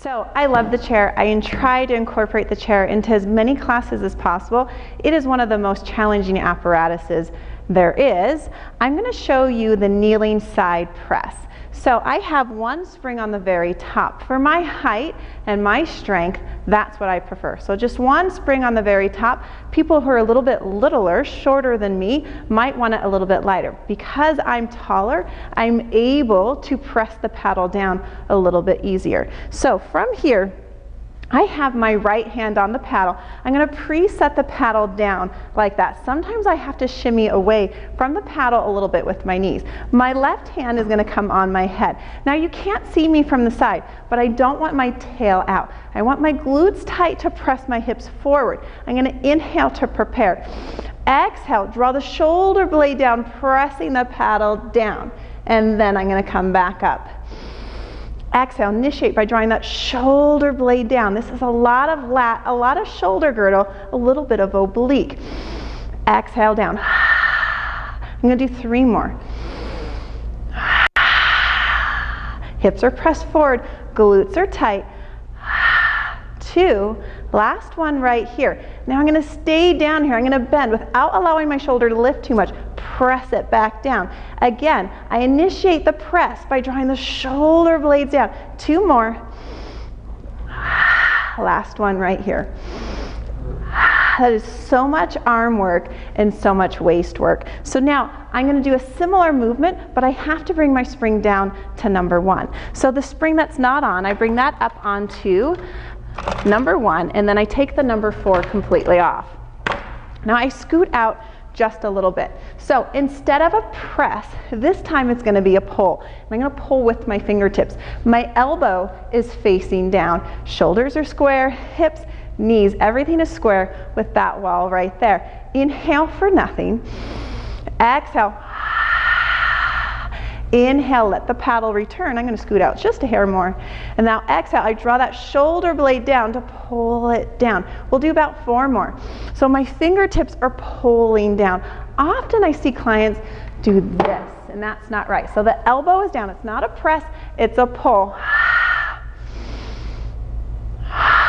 So I love the chair. I try to incorporate the chair into as many classes as possible. It is one of the most challenging apparatuses there is. I'm going to show you the kneeling side press. So I have one spring on the very top. For my height and my strength, that's what I prefer. So just one spring on the very top. People who are a little bit littler, shorter than me, might want it a little bit lighter. Because I'm taller, I'm able to press the paddle down a little bit easier. So from here, I have my right hand on the paddle. I'm going to preset the paddle down like that. Sometimes I have to shimmy away from the paddle a little bit with my knees. My left hand is going to come on my head. Now you can't see me from the side, but I don't want my tail out. I want my glutes tight to press my hips forward. I'm going to inhale to prepare. Exhale, draw the shoulder blade down, pressing the paddle down. And then I'm going to come back up. Exhale, initiate by drawing that shoulder blade down. This is a lot of lat, a lot of shoulder girdle, a little bit of oblique. Exhale down. I'm going to do 3 more. Hips are pressed forward, glutes are tight. 2, last one right here. Now I'm going to stay down here. I'm going to bend without allowing my shoulder to lift too much. Press it back down. Again, I initiate the press by drawing the shoulder blades down. 2 more. Last one right here. That is so much arm work and so much waist work. So now I'm going to do a similar movement, but I have to bring my spring down to number 1. So the spring that's not on, I bring that up onto number 1, and then I take the number 4 completely off. Now I scoot out just a little bit. So instead of a press, this time it's going to be a pull. I'm going to pull with my fingertips. My elbow is facing down. Shoulders are square, hips, knees, everything is square with that wall right there. Inhale for nothing. Exhale. Inhale, let the paddle return. I'm going to scoot out just a hair more. And now exhale, I draw that shoulder blade down to pull it down. We'll do about 4 more. So my fingertips are pulling down. Often I see clients do this, and that's not right. So the elbow is down. It's not a press, it's a pull.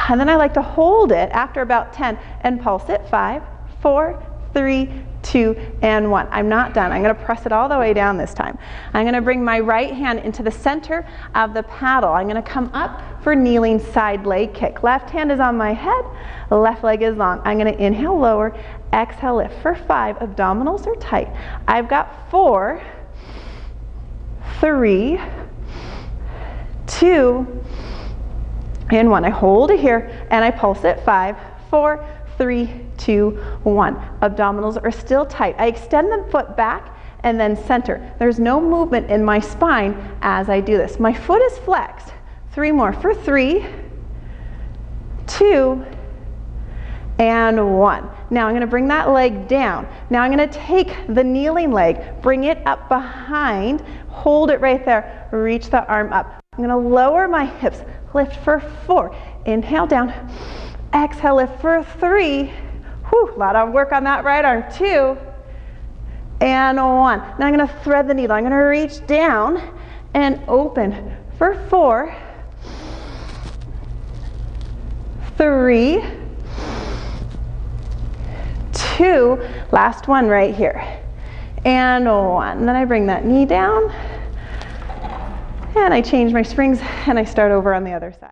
And then I like to hold it after about 10 and pulse it. 5, 4, 3, 2, and 1. I'm not done. I'm going to press it all the way down this time. I'm going to bring my right hand into the center of the paddle. I'm going to come up for kneeling side leg kick. Left hand is on my head, left leg is long. I'm going to inhale, lower, exhale, lift for 5. Abdominals are tight. I've got 4, 3, 2, and 1. I hold it here and I pulse it. 5, 4, 3, 2, 1. Abdominals are still tight. I extend the foot back and then center. There's no movement in my spine as I do this. My foot is flexed. 3 more for 3, 2, and 1. Now I'm going to bring that leg down. Now I'm going to take the kneeling leg, bring it up behind, hold it right there, reach the arm up. I'm going to lower my hips, lift for 4. Inhale down. Exhale, lift for 3. Whew, a lot of work on that right arm. 2, and 1. Now I'm going to thread the needle. I'm going to reach down and open for 4, 3, 2. Last one right here. And 1. And then I bring that knee down, and I change my springs, and I start over on the other side.